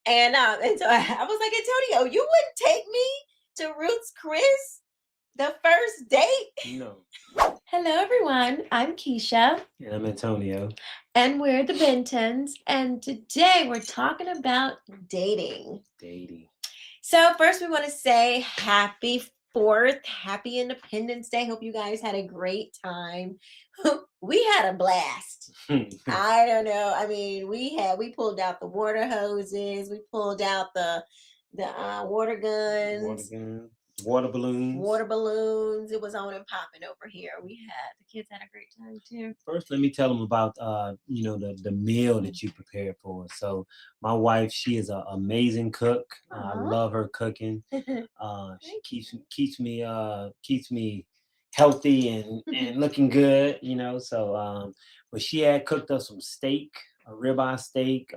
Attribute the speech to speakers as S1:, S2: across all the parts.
S1: And so I was like, Antonio, you wouldn't take me to Ruth's Chris the first date?
S2: No.
S1: Hello, everyone. I'm Quisha,
S2: And I'm Antonio.
S1: and we're the Bentons. And today we're talking about dating.
S2: Dating.
S1: So, first, we want to say happy 4th, happy Independence Day. Hope you guys had a great time. We had a blast. I don't know. I mean, we pulled out the water hoses, we pulled out the water
S2: Water
S1: guns,
S2: gun, water balloons.
S1: water balloons. It was on and popping over here. The kids had a great time too.
S2: First, let me tell them about the meal that you prepared for us. So, my wife, she is an amazing cook. I
S1: Aw.
S2: love her cooking. She keeps me healthy and looking good. But she had cooked us some steak, a ribeye steak.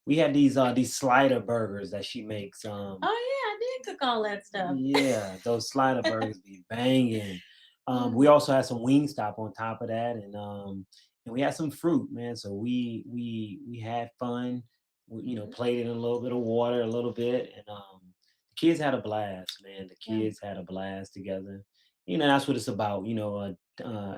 S2: We had these slider burgers that she makes.
S1: Oh yeah, I did cook all that stuff.
S2: Yeah, those slider burgers be banging. We
S1: Mm,
S2: also had some Wingstop on top of that, and we had some fruit, man. So we had fun.
S1: mhm.
S2: Played in a little bit of water, a little bit, and the kids had a blast, man. The
S1: Yeah.
S2: kids had a blast together. That's what it's about.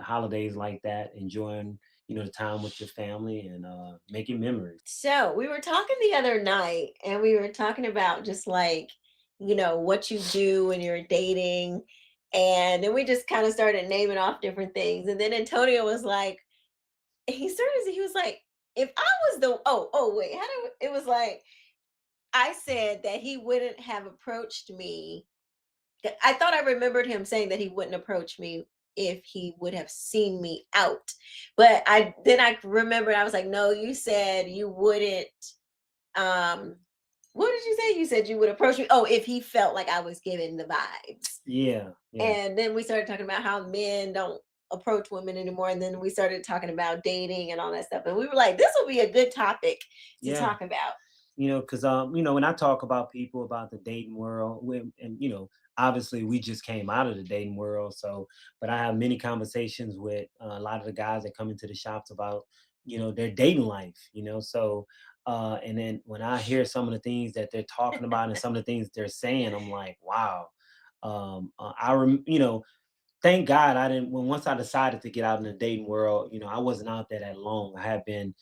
S2: Holidays like that, enjoying the time with your family and making memories.
S1: So we were talking the other night, and we were talking about just like, what you do when you're dating. And then we just kind of started naming off different things. And then Antonio was like, he was like, if I was wait, it was like, I said that he wouldn't have approached me. I thought I remembered him saying that he wouldn't approach me if he would have seen me out. But I remembered, I was like, no, you said you wouldn't. um what did you say? You said you would approach me. Oh, if he felt like I was giving the vibes.
S2: Yeah, yeah.
S1: And then we started talking about how men don't approach women anymore. And then we started talking about dating and all that stuff. And we were like, this will be a good topic to
S2: Yeah.
S1: talk about.
S2: Because when I talk about people about the dating world, and obviously we just came out of the dating world, so but I have many conversations with a lot of the guys that come into the shops about their dating life, so and then when I hear some of the things that they're talking about and some of the things they're saying, I'm like, wow. I rem you know Thank God I didn't when once I decided to get out in the dating world, I wasn't out there that long. I had been,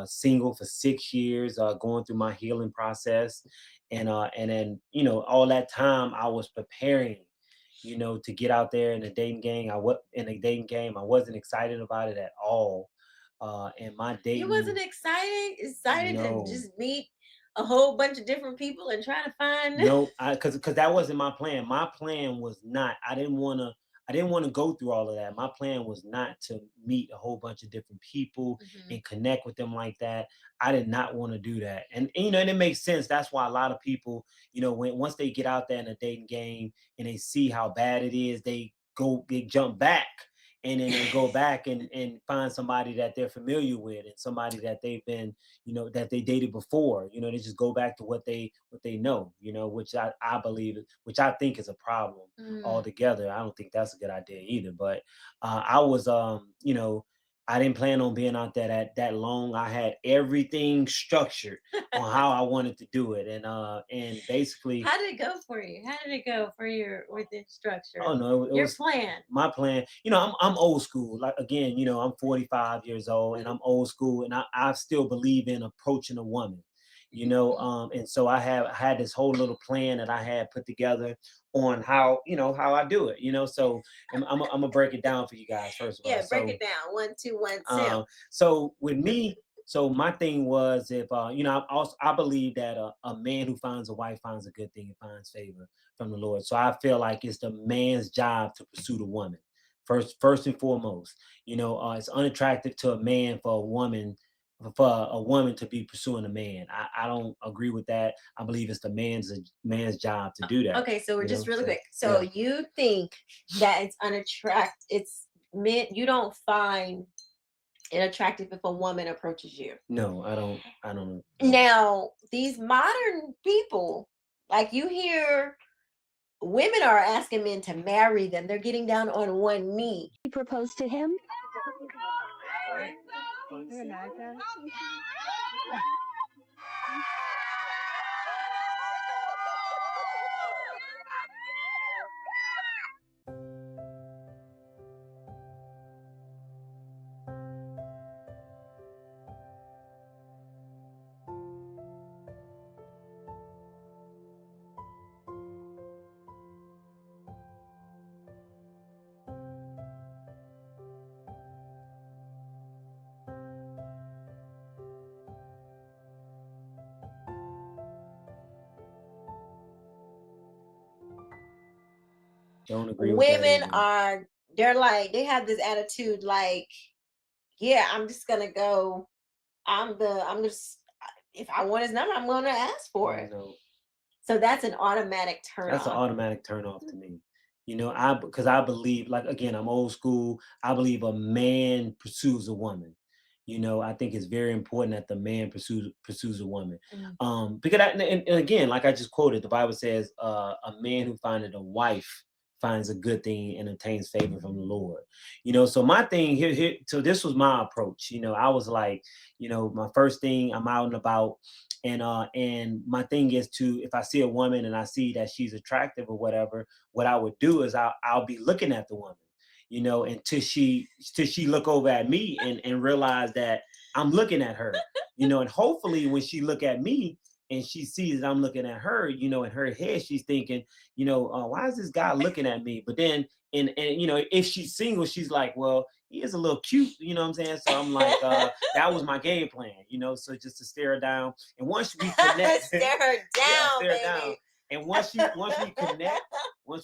S2: single for 6 years, going through my healing process. And then, all that time I was preparing, to get out there in the dating game. I wasn't excited about it at all. And my
S1: You wasn't
S2: dating,
S1: excited to
S2: no.
S1: just meet a whole bunch of different people and try to find.
S2: No, because that wasn't my plan. My plan was not. I didn't want to go through all of that. My plan was not to meet a whole bunch of different people
S1: Mhm.
S2: and connect with them like that. I did not want to do that. And it makes sense. That's why a lot of people, when once they get out there in a dating game and they see how bad it is, they jump back and then they go back and find somebody that they're familiar with and somebody that they've been that they dated before. They just go back to what they know, which I believe, which I think is a problem
S1: Mm.
S2: altogether. I don't think that's a good idea either. But I was, I didn't plan on being out there that long. I had everything structured on how I wanted to do it, and basically,
S1: How did it go for you? How did it go for your with the
S2: oh
S1: structure?
S2: no, it
S1: Your
S2: was
S1: plan.
S2: my plan. I'm old school. Like again, I'm 45 years old and I'm old school, and I still believe in approaching a woman. And so I had this whole little plan that I had put together on how I do it. So I'm gonna break it down for you guys first of all.
S1: Yeah, break
S2: So
S1: it down. 1, 2, 1, 2.
S2: so with me, so my thing was if I believe that a man who finds a wife finds a good thing and finds favor from the Lord. So I feel like it's the man's job to pursue the woman first and foremost. It's unattractive to a man for a woman to be pursuing a man. I don't agree with that. I believe it's the man's job to do that.
S1: Okay, so we're just really
S2: So
S1: quick. So
S2: yeah.
S1: you think that it's unattract it's men you don't find it attractive if a woman approaches you.
S2: No, I don't. I don't.
S1: Now, these modern people, like you hear women are asking men to marry them. They're getting down on one knee.
S3: He proposed to him.
S2: Don't agree with that
S1: Women
S2: either.
S1: are, they have this attitude like, yeah, I'm just gonna go. I'm just, if I want his number, I'm gonna ask for it.
S2: No,
S1: So that's an automatic turn
S2: that's an
S1: off.
S2: automatic turn off to me. Because I believe, like again, I'm old school. I believe a man pursues a woman. I think it's very important that the man pursues a woman.
S1: Mm.
S2: Because and again, like I just quoted, the Bible says, "A man who findeth a wife finds a good thing and obtains favor from the Lord." So my thing here, so this was my approach. I was like, my first thing, I'm out and about, and my thing is to, if I see a woman and I see that she's attractive or whatever, what I would do is I'll be looking at the woman, until she look over at me and realize that I'm looking at her, and hopefully when she look at me and she sees that I'm looking at her, in her head she's thinking, why is this guy looking at me? But then, and if she's single, she's like, well, he is a little cute, you know what I'm saying? So I'm like, that was my game plan, so just to stare her down. And once we connect,
S1: Stare her
S2: yeah,
S1: down,
S2: stare her down.
S1: baby.
S2: And once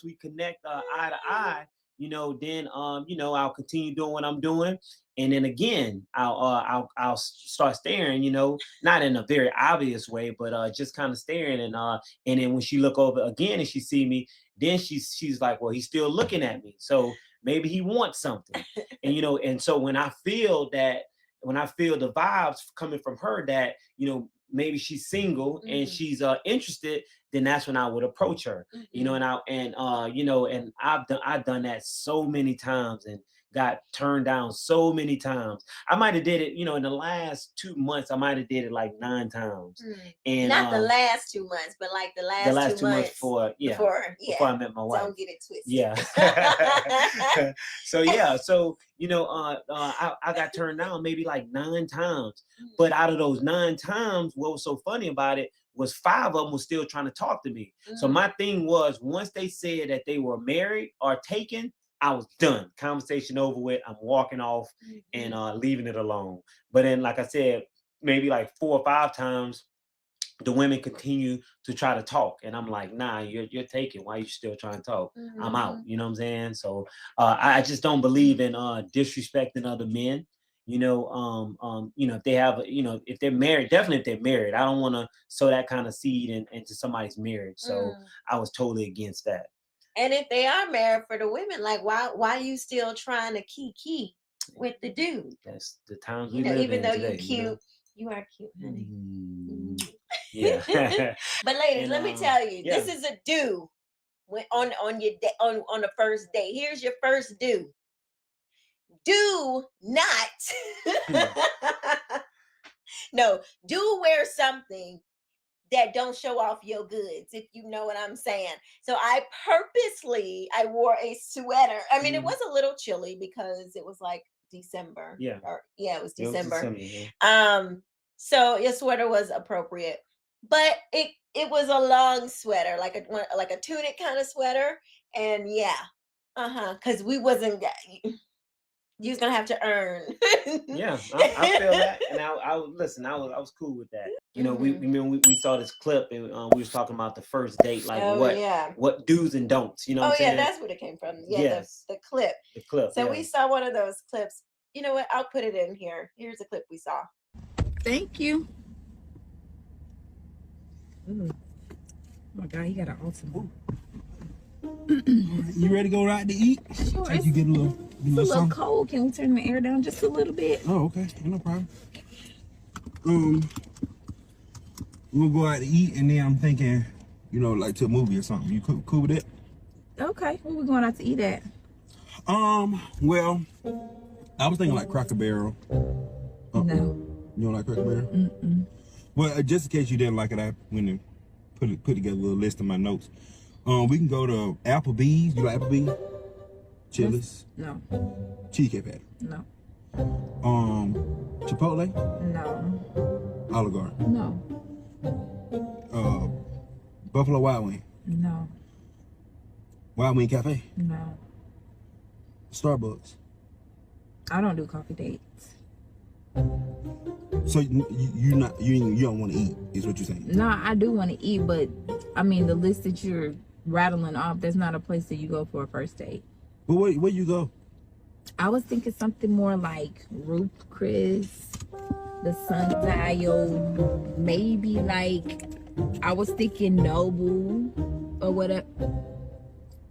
S2: we connect eye to eye, then I'll continue doing what I'm doing, and then again I'll start staring, not in a very obvious way, but just kind of staring, and then when she look over again and she see me, then she's like, well, he's still looking at me, so maybe he wants something, and so when I feel the vibes coming from her that maybe she's single and she's interested, then that's when I would approach her, and I've done that so many times and got turned down so many times. I might have did it, in the last 2 months, I might have did it like 9 times. And
S1: Not the last 2 months, but like the
S2: the
S1: last
S2: last 2 months
S1: months
S2: before, yeah,
S1: before,
S2: before I met my wife.
S1: Don't get it twisted.
S2: Yeah. So yeah, so I got turned down maybe like 9 times, but out of those 9 times, what was so funny about it was 5 of them was still trying to talk to me. So my thing was, once they said that they were married or taken, I was done. Conversation over with. I'm walking off and leaving it alone. But then, like I said, maybe like 4 or 5 times, the women continue to try to talk, and I'm like, nah, you're taken. Why are you still trying to talk? I'm out. You know what I'm saying? So I just don't believe in disrespecting other men. If they have, if they're married, definitely if they're married, I don't want to sow that kind of seed into somebody's marriage. So I was totally against that.
S1: And if they are married, for the women, like, why are you still trying to key with the dude?
S2: That's the times we live
S1: Even
S2: in
S1: though
S2: today.
S1: you cute, you are cute, honey.
S2: Yeah.
S1: But ladies,
S2: And,
S1: let me tell you,
S2: yeah.
S1: this is a do on your day, on the first date. Here's your first do. Do not no, do wear something that don't show off your goods, if you know what I'm saying. So I wore a sweater. I mean, it was a little chilly because it was like December.
S2: Yeah.
S1: It was
S2: It was
S1: December.
S2: December, yeah.
S1: So your sweater was appropriate, but it was a long sweater, like a tunic kind of sweater, and because we wasn't. You was gonna have to earn.
S2: Yeah, I feel that, and I listen. I was cool with that. We saw this clip, and we was talking about the first date, like what do's and don'ts. You know what I'm saying?
S1: That's where it came from. Yeah,
S2: Yes,
S1: the clip.
S2: the clip.
S1: So
S2: yeah.
S1: we saw one of those clips. You know what? I'll put it in here. Here's a clip we saw.
S3: Thank you. Ooh. Oh my God, he got an awesome.
S4: You ready to go out to eat?
S3: Sure.
S4: You get a little
S3: cold. Can we turn the air down just a little bit?
S4: Oh, okay. No problem. We'll go out to eat, and then I'm thinking, like to a movie or something. You cool with it?
S3: Okay. Where we going out to eat at?
S4: Well, I was thinking like Cracker Barrel.
S3: No.
S4: You don't like Cracker Barrel? Mm-mm. Well, just in case you didn't like it, I went and put together a little list of my notes. We can go to Applebee's. You like Applebee's? Chili's?
S3: No.
S4: Cheesecake Factory?
S3: No.
S4: Chipotle?
S3: No.
S4: Olive Garden?
S3: No.
S4: Buffalo Wild Wing?
S3: No.
S4: Wild Wing Cafe?
S3: No.
S4: Starbucks?
S3: I don't do coffee dates.
S4: So you don't want to eat, is what you're saying?
S3: No, I do want to eat, but I mean the list that you're rattling off. That's not a place that you go for a first date.
S4: But where you go?
S3: I was thinking something more like Ruth Chris, the Sundial, maybe like I was thinking Noble or whatever.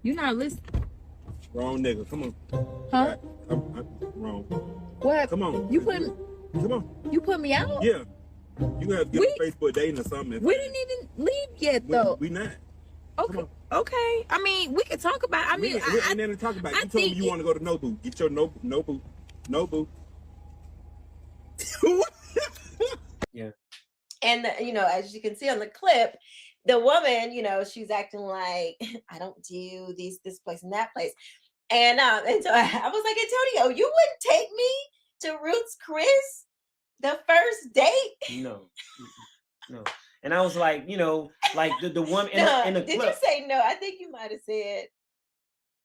S3: You not listening?
S4: Wrong nigga. Come on.
S3: Huh?
S4: I'm wrong.
S3: What?
S4: Come on.
S3: You put
S4: Come on.
S3: you put me out?
S4: Yeah. You gonna have to get a Facebook dating or something.
S3: We didn't even leave yet though.
S4: We not.
S3: Okay. Okay. I mean, we could talk about. I mean,
S4: we ain't nothing to talk about. You told me you want to go to Nobu. Get your Nobu.
S2: Yeah.
S1: And you know, as you can see on the clip, the woman, you know, she's acting like I don't do this place and that place. And so I was like, Antonio, you wouldn't take me to Ruth's Chris the first date?
S2: No. No. And I was like, you know, like the woman in the
S1: did
S2: clip.
S1: you say no? I think you might have said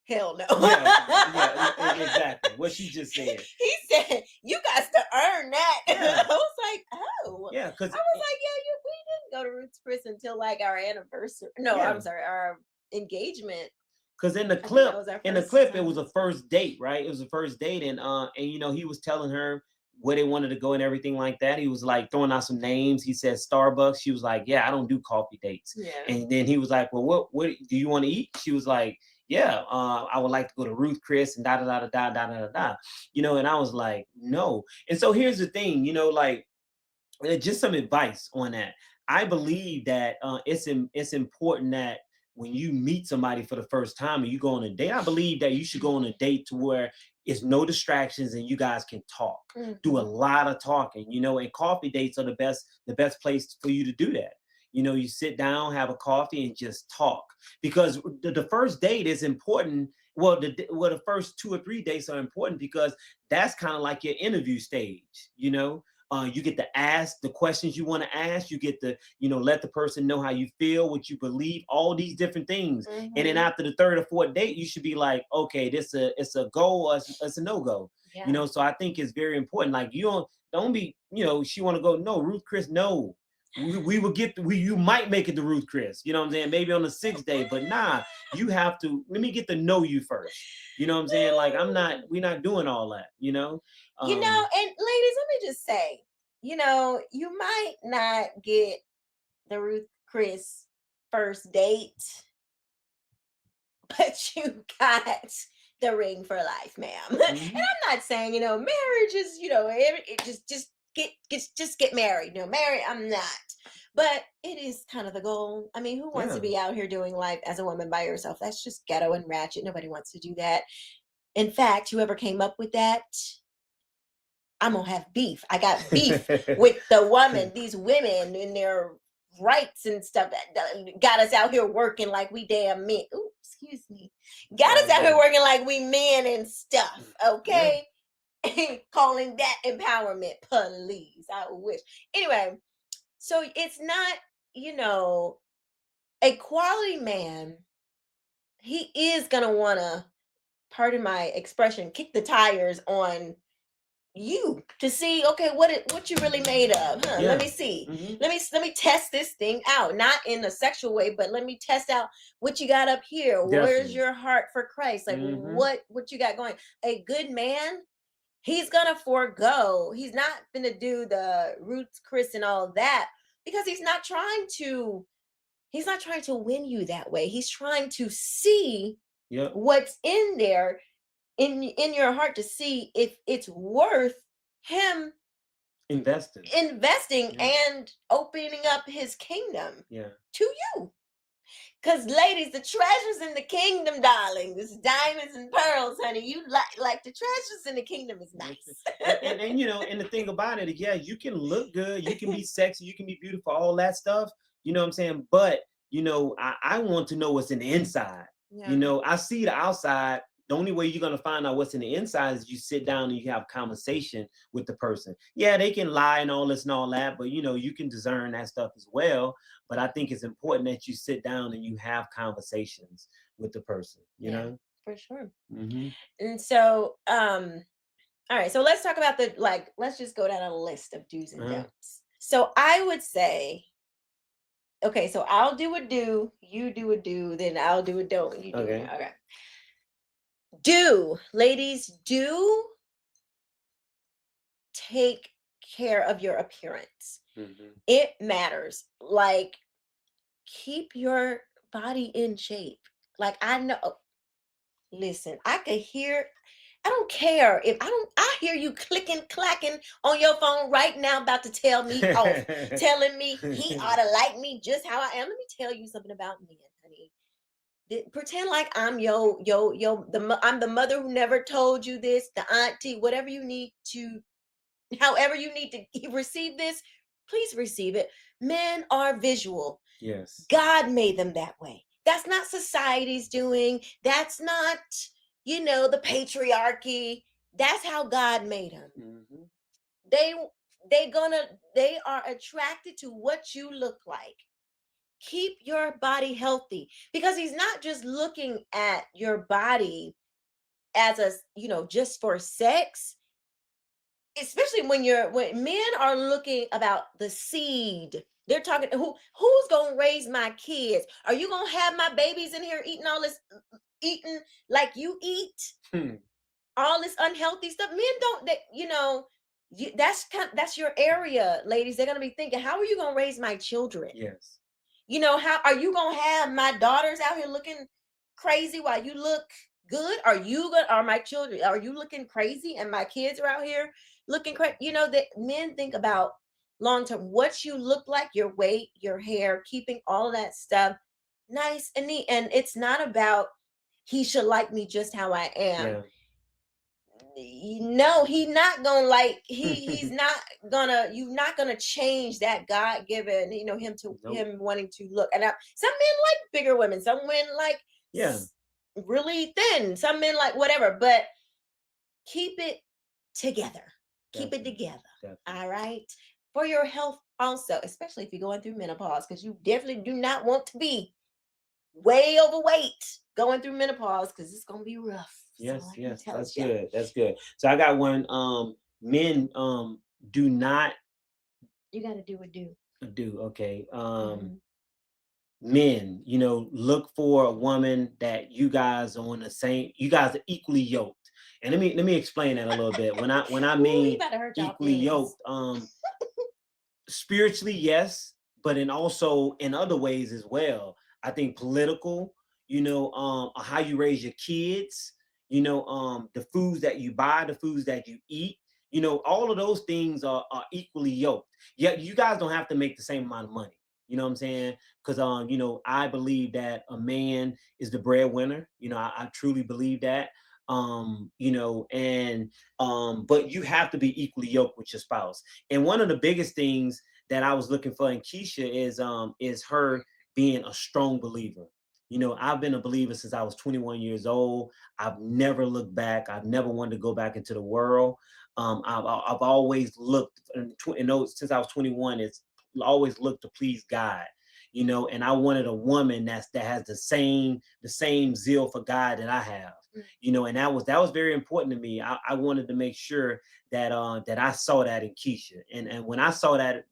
S1: hell no.
S2: Yeah, exactly. What she just said.
S1: He said, you got to earn that.
S2: Yeah.
S1: I was like, oh.
S2: Yeah, because
S1: I was like, yeah, we didn't go to Ruth's Chris until like our anniversary. No,
S2: Yeah.
S1: I'm sorry, our engagement.
S2: Because in the clip, it was a first date, right? It was a first date, and you know, he was telling her where they wanted to go and everything like that. He was like throwing out some names. He said Starbucks. She was like, yeah, I don't do coffee dates.
S1: Yeah.
S2: And then he was like, well, what do you want to eat? She was like, yeah, I would like to go to Ruth Chris and da da da da da da da da. You know, and I was like, no. And so here's the thing, you know, like just some advice on that. I believe that it's important that when you meet somebody for the first time and you go on a date, I believe that you should go on a date to where it's no distractions and you guys can talk, do a lot of talking, you know, and coffee dates are the best place for you to do that. You know, you sit down, have a coffee and just talk, because the first date is important. Well, the first 2 or 3 dates are important because that's kind of like your interview stage, you know. You get to ask the questions you want to ask. You get to, you know, let the person know how you feel, what you believe, all these different things. And then after the 3rd or 4th date, you should be like, okay, it's a go or it's a no go. Yeah. You know, so I think it's very important. Like you don't be, you know, she want to go, no, Ruth Chris, no. We will you might make it to Ruth Chris, you know what I'm saying? Maybe on the 6th day, but nah, you have to, let me get to know you first. You know what I'm saying? Like we're not doing all that, you know?
S1: You know, and ladies, let me just say, you know, you might not get the Ruth Chris first date, but you got the ring for life, ma'am. And I'm not saying, you know, marriage is, you know, just get married. No, married, I'm not. But it is kind of the goal. I mean, who wants to be out here doing life as a woman by yourself? That's just ghetto and ratchet. Nobody wants to do that. In fact, whoever came up with that, I'm gonna have beef. I got beef with the woman, these women and their rights and stuff that got us out here working like we damn men. Ooh, excuse me. Got us out here working like we men and stuff. Okay. Yeah. Calling that empowerment, please. I wish. Anyway, so it's not, you know, a quality man. He is gonna wanna, pardon my expression, kick the tires on you to see, okay, what you really made of, huh? Let me see. Let me test this thing out, not in a sexual way, but let me test out what you got up here. Definitely. Where's your heart for Christ? Like what you got going? A good man, he's gonna forego. He's not gonna do the Ruth Chris and all that, because he's not trying to win you that way. He's trying to see what's in there in your heart, to see if it's worth him investing and opening up his kingdom to you. Because ladies, the treasures in the kingdom, darling, this diamonds and pearls, honey. You like the treasures in the kingdom is nice.
S2: and you know, and the thing about it, yeah, you can look good, you can be sexy, you can be beautiful, all that stuff. You know what I'm saying? But you know, I want to know what's in the inside. Yeah. You know, I see the outside. The only way you're going to find out what's in the inside is you sit down and you have conversation with the person. Yeah, they can lie and all this and all that, but you know, you can discern that stuff as well. But I think it's important that you sit down and you have conversations with the person, you know?
S1: For sure. And so, all right, so let's talk about let's just go down a list of do's and don'ts. So I would say Okay, so I'll do a do, you do a do, then I'll do a don't, you do it.
S2: Okay.
S1: Okay. Do, ladies, do take care of your appearance.
S2: Mm-hmm.
S1: It matters. Like, keep your body in shape. Like, I know, listen, I could hear, I don't care if I hear you clicking, clacking on your phone right now about to tell me off, telling me he ought to like me just how I am. Let me tell you something about men, honey. Pretend like I'm I'm the mother who never told you this, the auntie, whatever you need to, however you need to receive this, please receive it. Men are visual.
S2: Yes.
S1: God made them that way. That's not society's doing. That's not, the patriarchy. That's how God made them.
S2: Mm-hmm.
S1: They they are attracted to what you look like. Keep your body healthy, because he's not just looking at your body as a, just for sex. Especially when men are looking about the seed. They're talking, who's gonna raise my kids? Are you gonna have my babies in here eating all this, eating like you eat,
S2: Hmm.
S1: all this unhealthy stuff? Men don't, that's your area, ladies. They're gonna be thinking, how are you gonna raise my children?
S2: Yes.
S1: How are you gonna have my daughters out here looking crazy while you look good? Are my children, are you looking crazy and my kids are out here looking crazy? That men think about long term, what you look like, your weight, your hair, keeping all of that stuff nice and neat. And it's not about he should like me just how I am.
S2: Yeah.
S1: No, he's not gonna, you're not gonna change that God-given,
S2: Nope.
S1: him wanting to look. And some men like bigger women, some men like
S2: Yeah.
S1: really thin, some men like whatever, but keep it together. Keep it
S2: Definitely.
S1: together.
S2: Definitely.
S1: All right. For your health also, especially if you're going through menopause, because you definitely do not want to be way overweight going through menopause, because it's gonna be rough. So
S2: Yes.
S1: let me
S2: Yes.
S1: tell
S2: That's
S1: you.
S2: good. That's good. So I got one. Men do not
S1: You gotta do a do.
S2: do. Okay.
S1: Mhm.
S2: Men, look for a woman that you guys are on the same. You guys are equally yoked. And let me explain that a little bit. When I
S1: Ooh, he
S2: mean
S1: about to hurt y'all
S2: equally
S1: feelings.
S2: yoked, spiritually, yes, but in also in other ways as well. I think political, how you raise your kids, the foods that you buy, the foods that you eat, all of those things are equally yoked. Yeah, you guys don't have to make the same amount of money. You know what I'm saying? Because I believe that a man is the breadwinner. I truly believe that. And but you have to be equally yoked with your spouse. And one of the biggest things that I was looking for in Quisha is her being a strong believer. I've been a believer since I was 21 years old. I've never looked back. I've never wanted to go back into the world. I've always looked, since I was 21, it's always looked to please God. And I wanted a woman that has the same zeal for God that I have. And that was very important to me. I wanted to make sure that I saw that in Quisha. And when I saw that,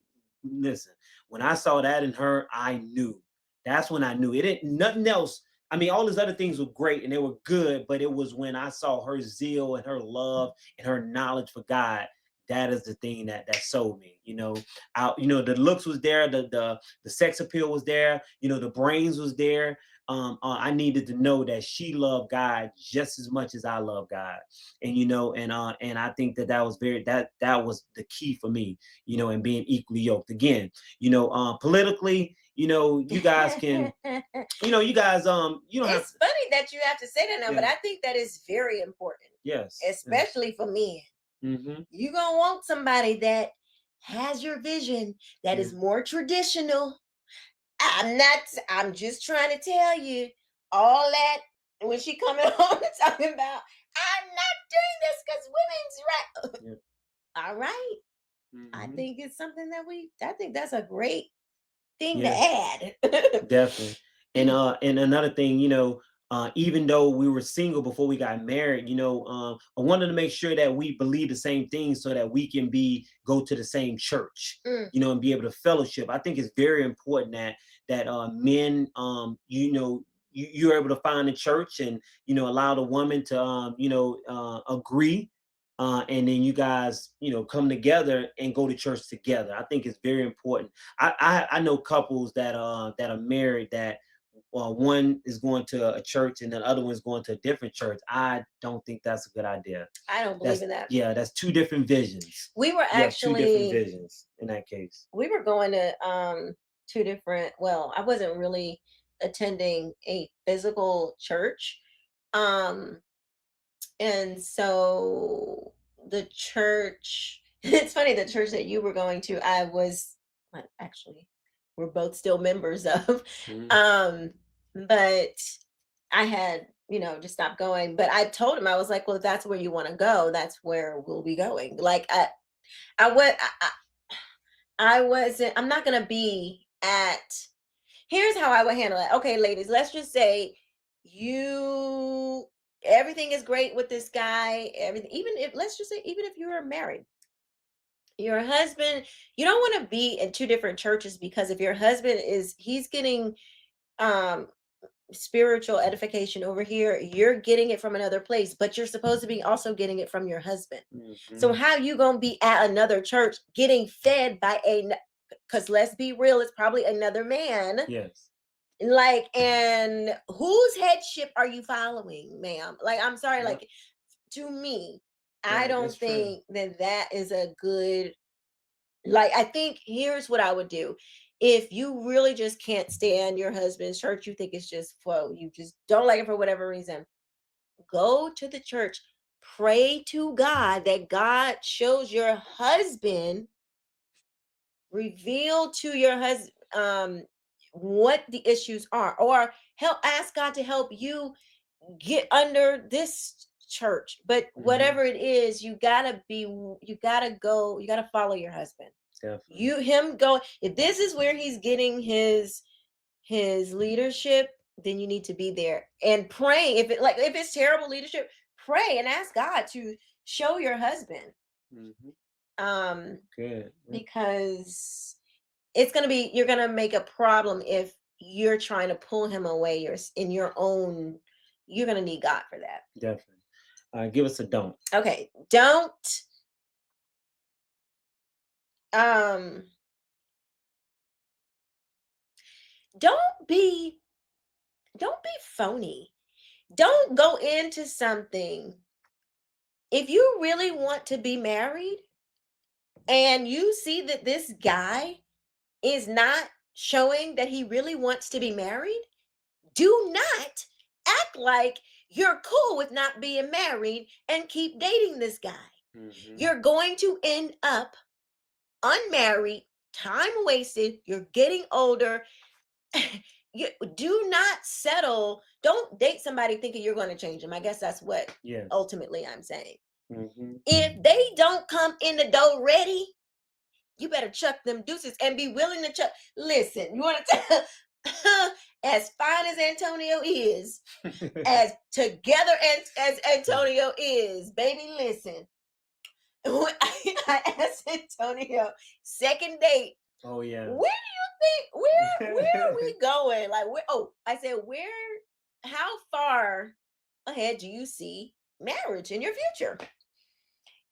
S2: listen, when I saw that in her, I knew. That's when I knew. It didn't nothing else. I mean, all these other things were great and they were good, but it was when I saw her zeal and her love and her knowledge for God. That is the thing that sold me. The looks was there, the sex appeal was there, the brains was there. I needed to know that she loved God just as much as I love God, and I think that was that was the key for me, and being equally yoked. Again, politically, you guys can, you guys, you don't have
S1: It's
S2: to.
S1: funny that you have to say that now, but
S2: Yeah.
S1: I think that is very important,
S2: Yes.
S1: especially for men.
S2: Mm-hmm.
S1: You're gonna want somebody that has your vision, that
S2: Yeah.
S1: is more traditional. I'm just trying to tell you all that when she coming home and talking about, I'm not doing this because women's right.
S2: Yeah.
S1: All right. I
S2: Mm-hmm.
S1: think it's something I think that's a great thing to
S2: Yeah.
S1: add.
S2: Definitely. And another thing, even though we were single before we got married, I wanted to make sure that we believe the same things so that we can go to the same church,
S1: Mm.
S2: and be able to fellowship. I think it's very important that men, you're able to find a church and allow the woman to agree, and then you guys come together and go to church together. I think it's very important. I know couples that are married that one is going to a church and the other one's going to a different church. I don't think that's a good idea.
S1: I don't believe in that.
S2: Yeah, that's two different visions.
S1: We were
S2: You have two different
S1: actually
S2: visions in that case.
S1: we were going to two different, well, I wasn't really attending a physical church. Um and so the church, it's funny, the church that you were going to, actually, we're both still members of.
S2: Mhm.
S1: But I had, just stopped going. But I told him, I was like, well, if that's where you want to go, that's where we'll be going. Like I went, I wasn't, I'm not gonna be at, here's how I would handle it. Okay, ladies, let's just say you everything is great with this guy, everything, even if, let's just say, even if you are married, your husband, you don't want to be in two different churches, because if your husband he's getting um spiritual edification over here, you're getting it from another place, but you're supposed to be also getting it from your husband. So
S2: Mhm.
S1: how you gonna be at another church getting fed by because let's be real, it's probably another man.
S2: Yes.
S1: Like, and whose headship are you following, ma'am? Like, I'm sorry,
S2: Yep.
S1: like, to me, I
S2: Right,
S1: don't
S2: that's true.
S1: think that is a good, like, I think here's what I would do. If you really just can't stand your husband's church, you think it's just, well, you just don't like it for whatever reason, go to the church, pray to God that God shows your husband, reveal to your husband what the issues are, or ask God to help you get under this church. But
S2: Mhm.
S1: whatever it is, you gotta go, you gotta follow your husband.
S2: Definitely.
S1: Him go, if this is where he's getting his leadership, then you need to be there and pray. If it's terrible leadership, pray and ask God to show your husband.
S2: Mhm.
S1: Um,
S2: Good.
S1: because you're gonna make a problem if you're trying to pull him away. You're gonna need God for that.
S2: Definitely. Give us a don't.
S1: Okay, um don't be don't be phony. Don't go into something, if you really want to be married and you see that this guy is not showing that he really wants to be married, do not act like you're cool with not being married and keep dating this guy.
S2: Mhm.
S1: You're going to end up unmarried, time wasted, you're getting older. You do not settle. Don't date somebody thinking you're going to change them. I guess that's what
S2: Yes.
S1: ultimately I'm saying.
S2: Mhm.
S1: If they don't come in the door ready, you better chuck them deuces and be willing to chuck. Listen, you want to tell, as fine as Antonio is, as together as Antonio is, baby, listen. When I asked Antonio, second date,
S2: Oh yeah.
S1: where do you think, where are we going? Like, I said, how far ahead do you see marriage in your future?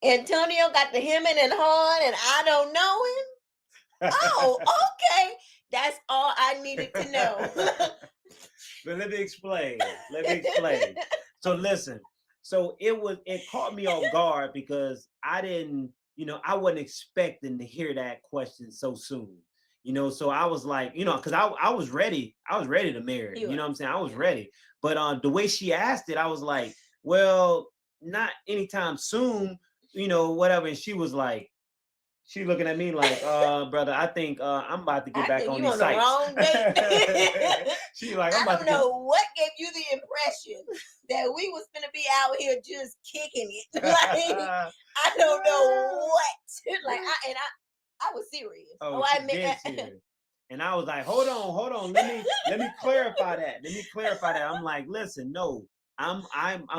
S1: Antonio got the hemming and hawing, and I don't know him. Oh, okay. That's all I needed to know.
S2: But let me explain. Let me explain. So listen. So it caught me off guard because I wasn't expecting to hear that question so soon. So I was like, because I was ready. I was ready to marry.
S1: You
S2: You know
S1: were.
S2: what I'm saying? I was
S1: Yeah.
S2: ready. But the way she asked it, I was like, well, not anytime soon, whatever. And she looking at me like, brother, I think I'm about to get
S1: I
S2: back
S1: think
S2: on
S1: you
S2: these
S1: on the
S2: sites.
S1: wrong date.
S2: She like, I'm
S1: I
S2: about
S1: don't
S2: to get.
S1: know what gave you the impression that we was gonna be out here just kicking it. Like, I don't know what. Like, I was serious.
S2: Oh,
S1: Oh,
S2: she
S1: I mean,
S2: dead serious. And I was like, hold on, let me clarify that. Let me clarify that. I'm like, listen, no, I'm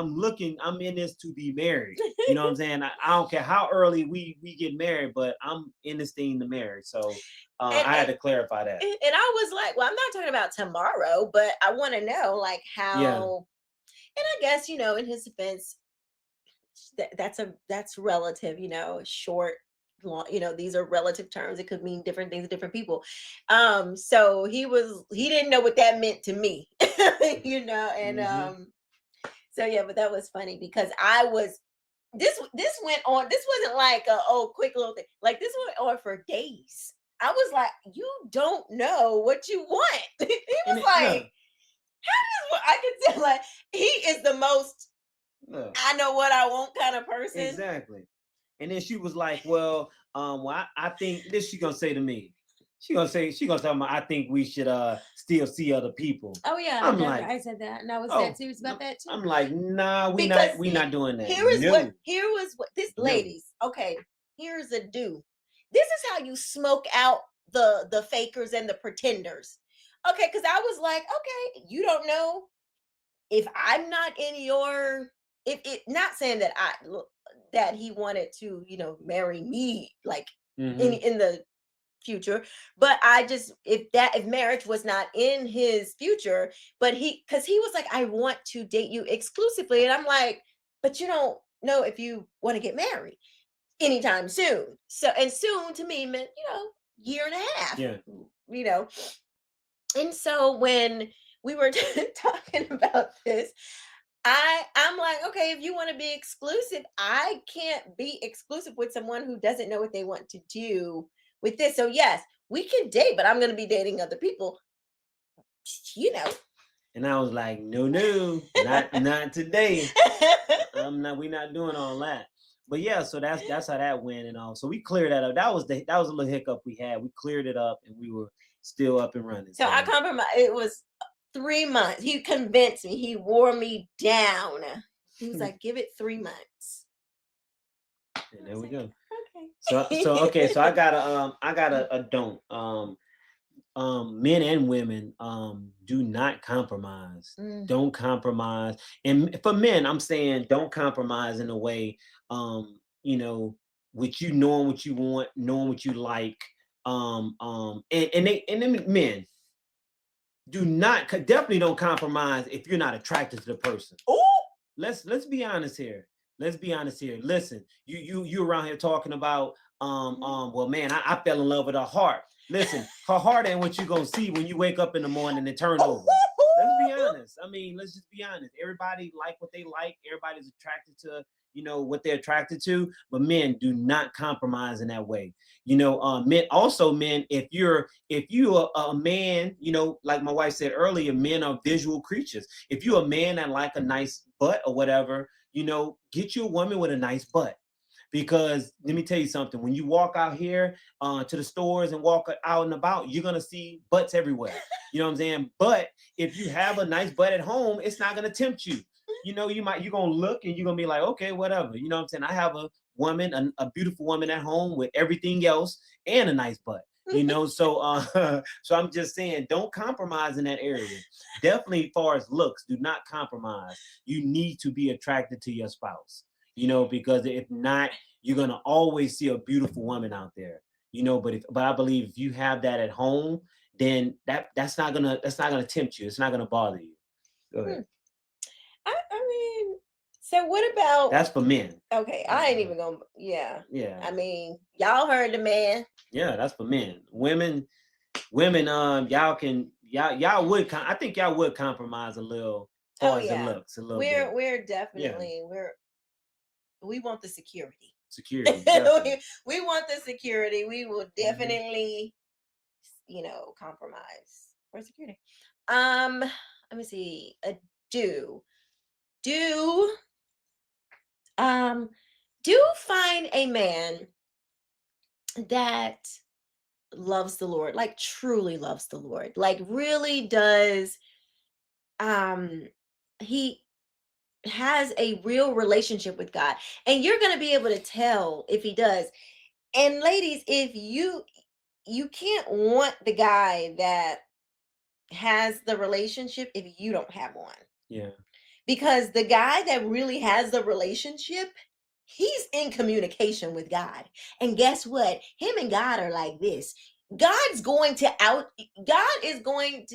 S2: looking, I'm in this to be married. You know what I'm saying? I don't care how early we get married, but I'm in this thing to marry. So
S1: And,
S2: I had to clarify that.
S1: and I was like, well, I'm not talking about tomorrow, but I want to know like
S2: Yeah.
S1: how, and I guess, you know, in his defense, that's relative, you know, short, long, you know, these are relative terms. It could mean different things to different people. So he didn't know what that meant to me, you know, and so yeah, but that was funny because I was this went on. This wasn't like a quick little thing. Like this went on for days. I was like, you don't know what you want. He was like, I could tell like he is the most I know what I want kind of person.
S2: Exactly. And then she was like, well, I think this she gonna say to me. She gonna tell me, I think we should still see other people.
S1: Oh yeah,
S2: I'm like,
S1: I said that, and I was
S2: oh,
S1: that serious about that too.
S2: I'm like, nah, we
S1: Because
S2: not doing that.
S1: Here was what this ladies. Okay, here's a do. This is how you smoke out the fakers and the pretenders. Okay, because I was like, okay, you don't know if I'm not in your if it not saying that that he wanted to, you know, marry me like in the future, but I just if marriage was not in his future, but because he was like, I want to date you exclusively, and I'm like, but you don't know if you want to get married anytime soon. So and soon to me meant, you know, year and a half.
S2: Yeah.
S1: You know, and so when we were talking about this, I'm like, okay, if you want to be exclusive, I can't be exclusive with someone who doesn't know what they want to do with this. So yes, we can date, but I'm going to be dating other people, you know.
S2: And I was like, no, not today. We're not doing all that. But yeah, so that's how that went and all. So we cleared that up. That was a little hiccup we had. We cleared it up and we were still up and running.
S1: So I compromised. It was 3 months. He convinced me. He wore me down. He was like, give it 3 months.
S2: And there we go.
S1: Okay.
S2: So I got a don't. Men and women do not compromise. Don't compromise. And for men, I'm saying don't compromise in a way, you know, with you knowing what you want, knowing what you like. And then men do not definitely don't compromise if you're not attracted to the person.
S1: Oh,
S2: let's be honest here. Let's be honest here. Listen, you around here talking about well, man, I fell in love with her heart. Listen, her heart ain't what you gonna see when you wake up in the morning and turn over. Let's be honest. I mean, let's just be honest. Everybody like what they like. Everybody's attracted to, you know, what they're attracted to. But men do not compromise in that way. You know, men, if you are a man, you know, like my wife said earlier, men are visual creatures. If you're a man that like a nice butt or whatever, you know, get you a woman with a nice butt. Because let me tell you something, when you walk out here to the stores and walk out and about, you're gonna see butts everywhere. You know what I'm saying? But if you have a nice butt at home, it's not gonna tempt you. You know, you're gonna look and you're gonna be like, okay, whatever. You know what I'm saying? I have a woman, a beautiful woman at home with everything else and a nice butt. You know, so so I'm just saying, don't compromise in that area. Definitely, as far as looks, do not compromise. You need to be attracted to your spouse. You know, because if not, you're gonna always see a beautiful woman out there. You know, but I believe if you have that at home, then that's not gonna tempt you. It's not gonna bother you. Go ahead.
S1: I mean, so what about
S2: that's for men?
S1: Okay, I ain't even gonna. Yeah.
S2: Yeah.
S1: I mean, y'all heard the man.
S2: Yeah, that's for men. Women, y'all would. I think y'all would compromise a little. As it looks a little bit.
S1: We're definitely we want the security.
S2: Security.
S1: we want the security. We will definitely, you know, compromise for security. Let me see. Do find a man that loves the Lord, like truly loves the Lord, like really does. He has a real relationship with God, and you're going to be able to tell if he does. And ladies, if you you can't want the guy that has the relationship if you don't have one.
S2: Yeah.
S1: Because the guy that really has the relationship, he's in communication with God. And guess what? Him and God are like this. God is going to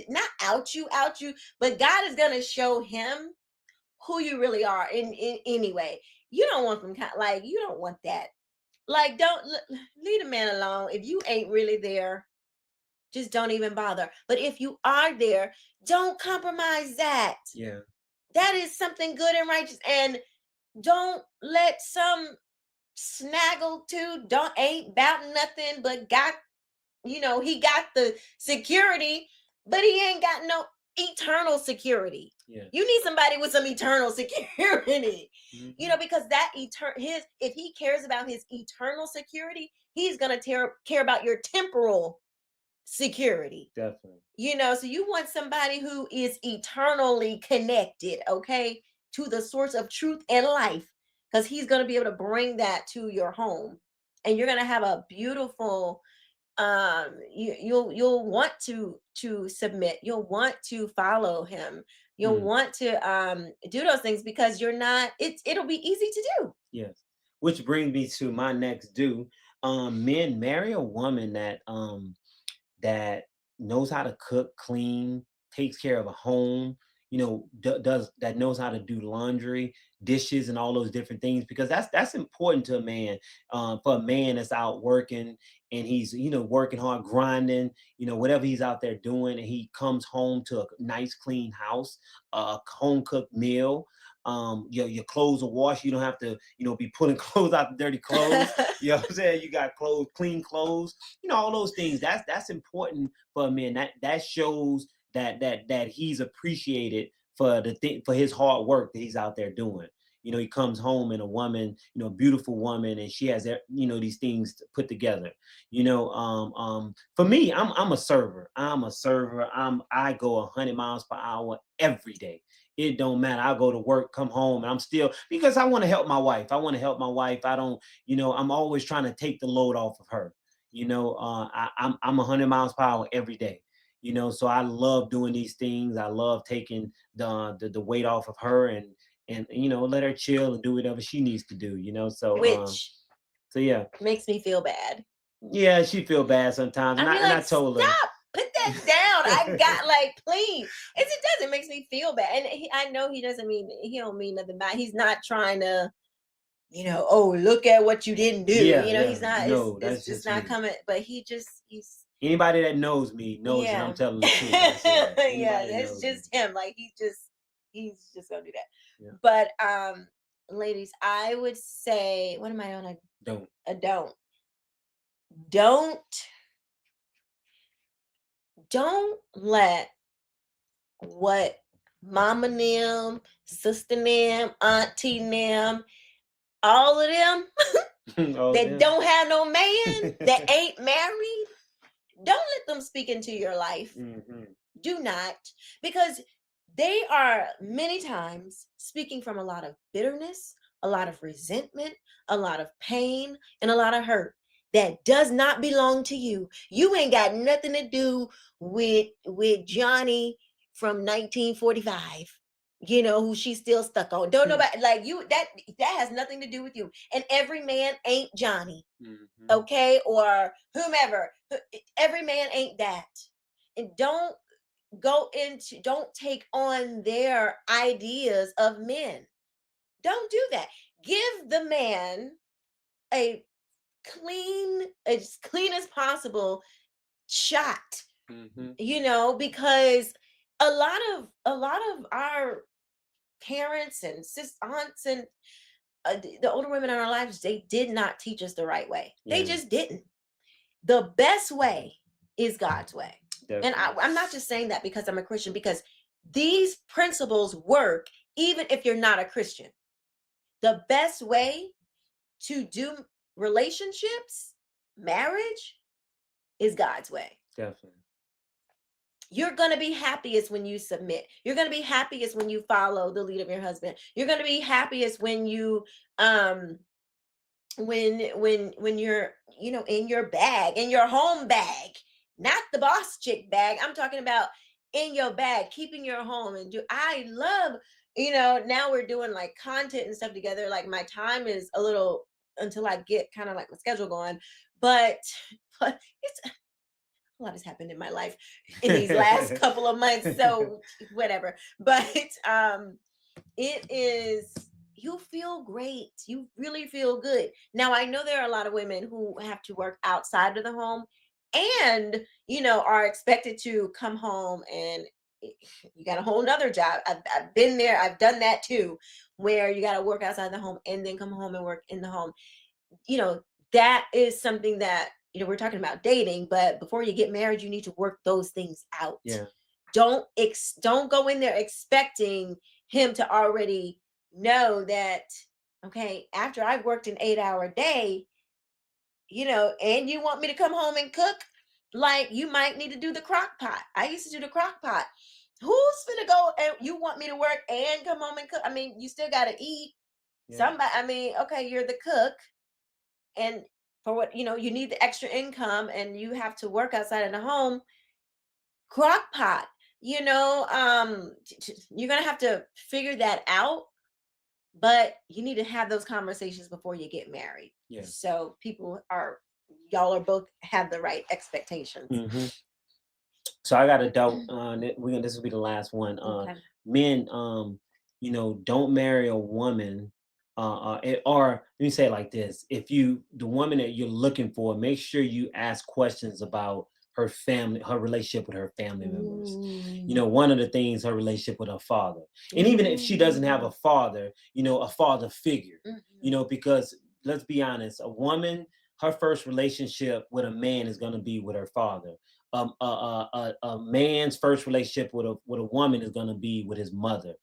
S1: not out you, but God is going to show him who you really are in anyway. You don't want them like, you don't want that. Like, don't leave a man alone. If you ain't really there, just don't even bother. But if you are there, don't compromise that.
S2: Yeah.
S1: That is something good and righteous. And don't let some snaggle to ain't about nothing but got, he got the security, but he ain't got no eternal security.
S2: Yeah.
S1: You need somebody with some eternal security.
S2: Mm-hmm.
S1: Because that if he cares about his eternal security, he's gonna care about your temporal security.
S2: Definitely.
S1: So you want somebody who is eternally connected, okay, to the source of truth and life, because he's going to be able to bring that to your home, and you're going to have a beautiful you'll want to submit, you'll want to follow him, you'll want to do those things, because it'll be easy to do.
S2: Yes. Which brings me to my next do. Men, marry a woman that knows how to cook, clean, takes care of a home, does that, knows how to do laundry, dishes, and all those different things, because that's important to a man. For a man that's out working, and he's working hard, grinding, whatever he's out there doing, and he comes home to a nice clean house, a home cooked meal. Your clothes are washed. You don't have to be pulling clothes out, the dirty clothes. You know what I'm saying? You got clothes, clean clothes, all those things. That's important for a man. That shows that he's appreciated for for his hard work that he's out there doing. He comes home, and a woman, a beautiful woman, and she has these things put together. For me, I'm a server. I go 100 miles per hour every day. It don't matter. I go to work, come home, and I'm still, because I want to help my wife. I don't, I'm always trying to take the load off of her. I'm 100 miles per hour every day. So I love doing these things. I love taking the weight off of her, and let her chill and do whatever she needs to do.
S1: Which
S2: so yeah,
S1: makes me feel bad.
S2: Yeah, she feel bad sometimes, and I told her,
S1: stop, put that down. I got please. It does. It makes me feel bad, and I know he don't mean nothing bad. He's not trying to, oh, look at what you didn't do. He's not.
S2: No,
S1: it's just not coming. But he's
S2: anybody that knows me knows that I'm telling the truth.
S1: Yeah, it's just him. He's just gonna do that. Yeah. But ladies, I would say, what am I on? Don't let what mama them, sister them, auntie them, all of them that don't have no man, that ain't married, don't let them speak into your life. Mm-hmm. Do not, because they are many times speaking from a lot of bitterness, a lot of resentment, a lot of pain, and a lot of hurt that does not belong to you. You ain't got nothing to do with Johnny from 1945, who she's still stuck on. Don't nobody like you. That has nothing to do with you. And every man ain't Johnny, okay, or whomever. Every man ain't that. And don't take on their ideas of men. Don't do that. Give the man a as clean as possible shot. Because a lot of our parents and aunts and the older women in our lives, they did not teach us the right way. They just didn't. The best way is God's way. Definitely. And I'm not just saying that because I'm a Christian, because these principles work even if you're not a Christian. The best way to do relationships, marriage, is God's way.
S2: Definitely.
S1: You're going to be happiest when you submit. You're going to be happiest when you follow the lead of your husband. You're going to be happiest when you when you're, in your bag, in your home bag, not the boss chick bag. I'm talking about in your bag, keeping your home. And I love, now we're doing like content and stuff together. Like my time is a little until I get kind of like my schedule going. But it's a lot has happened in my life in these last couple of months. So whatever. But it is, you feel great. You really feel good. Now, I know there are a lot of women who have to work outside of the home and, are expected to come home and you got a whole nother job. I've been there. I've done that too, where you got to work outside the home and then come home and work in the home. You know, that is something that, we're talking about dating, but before you get married, you need to work those things out.
S2: Yeah.
S1: Don't go in there expecting him to already know that, okay, after I've worked an 8-hour day, and you want me to come home and cook, like you might need to do the crock pot. I used to do the crock pot. Who's gonna go and you want me to work and come home and cook? I mean, you still gotta eat.
S2: Yeah.
S1: Somebody, I mean, okay, you're the cook, and for what, you need the extra income and you have to work outside of the home. Crock pot, you're gonna have to figure that out, but you need to have those conversations before you get married.
S2: Yeah.
S1: So y'all are both have the right expectations.
S2: Mm-hmm. So I got a dope. This will be the last one.
S1: Okay.
S2: Men, don't marry a woman. Or let me say it like this: the woman that you're looking for, make sure you ask questions about her family, her relationship with her family members. One of the things, her relationship with her father, and even if she doesn't have a father, a father figure, because let's be honest, a woman, her first relationship with a man is going to be with her father. A man's first relationship with a woman is going to be with his mother.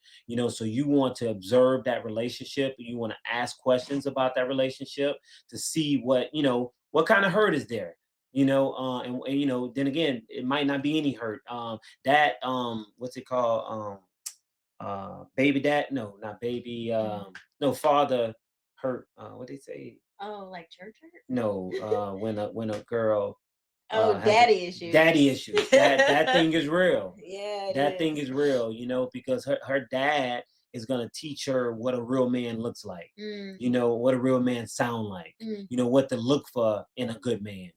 S2: So you want to observe that relationship. You want to ask questions about that relationship to see what kind of hurt is there. And then again, it might not be any hurt. What's it called? Baby dad? No, not baby. No, father hurt. What they say?
S1: Oh, like church hurt?
S2: No, when a girl.
S1: Daddy issues.
S2: Daddy issues. That thing is real.
S1: Yeah,
S2: that thing is real. Because her dad is gonna teach her what a real man looks like. What a real man sound like. What to look for in a good man.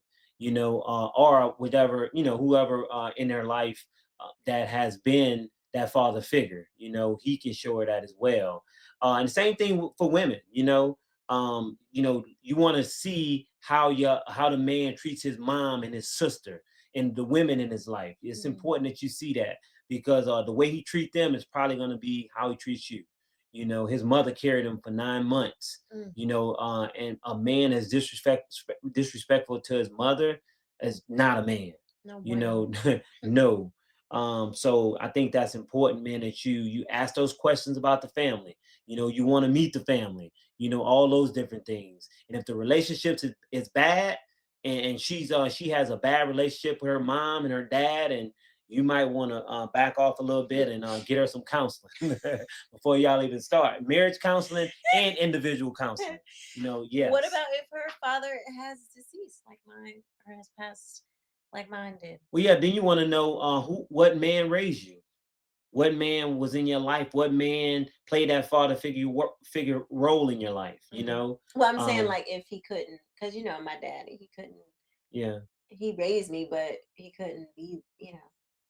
S2: Or whatever. Whoever in their life that has been that father figure. He can show her that as well. And the same thing for women. You want to see how the man treats his mom and his sister and the women in his life. It's important that you see that because the way he treats them is probably going to be how he treats you. His mother carried him for 9 months. And a man as disrespectful to his mother is not a man. No. No. So I think that's important, man, that you ask those questions about the family. You want to meet the family. All those different things. And if the relationship is bad and she has a bad relationship with her mom and her dad, and you might want to back off a little bit and get her some counseling before y'all even start. Marriage counseling and individual counseling. Yes.
S1: What about if her father has deceased like mine or has passed like mine did?
S2: Well, yeah, then you want to know what man raised you. What man was in your life? What man played that father figure role in your life?
S1: Well, I'm saying like if he couldn't, because my daddy, he couldn't.
S2: Yeah.
S1: He raised me, but he couldn't be.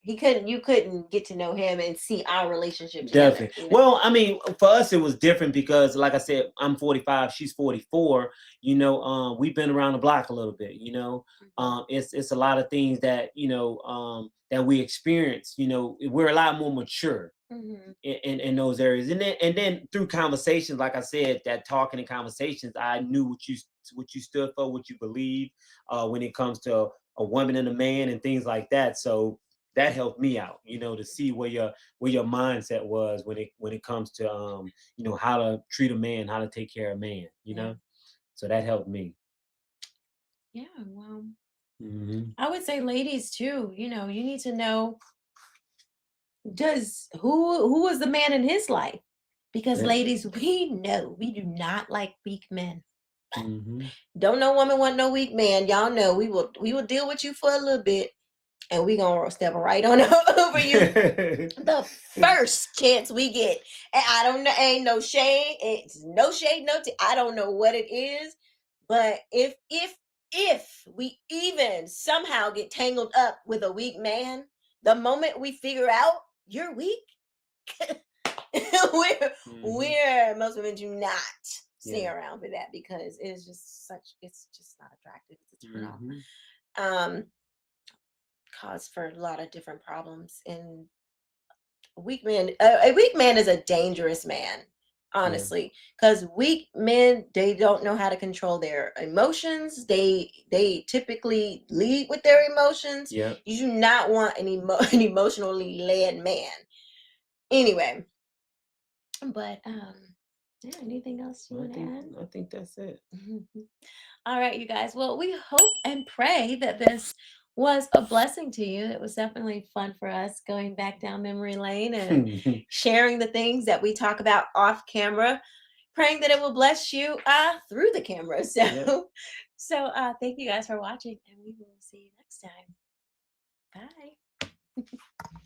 S1: You couldn't get to know him and see our relationship together.
S2: Definitely. Well, I mean, for us it was different because, like I said, I'm 45, she's 44. We've been around the block a little bit. It's a lot of things that that we experience. We're a lot more mature in those areas, and then through conversations, like I said, that talking and conversations, I knew what you stood for, what you believe when it comes to a woman and a man and things like that. So that helped me out, to see where your mindset was when it comes to how to treat a man, how to take care of a man, so that helped me.
S1: Yeah, well, I would say ladies too, you need to know who was the man in his life, because ladies, we know we do not like weak men. Don't no woman want no weak man. Y'all know we will deal with you for a little bit, and we gonna step right on over you the first chance we get. And I don't know, ain't no shade. It's no shade, I don't know what it is, but if we even somehow get tangled up with a weak man, the moment we figure out you're weak, we're most women do not stay around for that, because it's just not attractive. It's a turn off. Cause for a lot of different problems. And a weak man is a dangerous man, honestly, because weak men, they don't know how to control their emotions. They typically lead with their emotions. You do not want an emotionally led man. Anyway, but anything else you want to add?
S2: I think that's it.
S1: All right, you guys. Well, we hope and pray that this was a blessing to you. It was definitely fun for us going back down memory lane and sharing the things that we talk about off camera, praying that it will bless you through the camera. So, thank you guys for watching, and we will see you next time. Bye.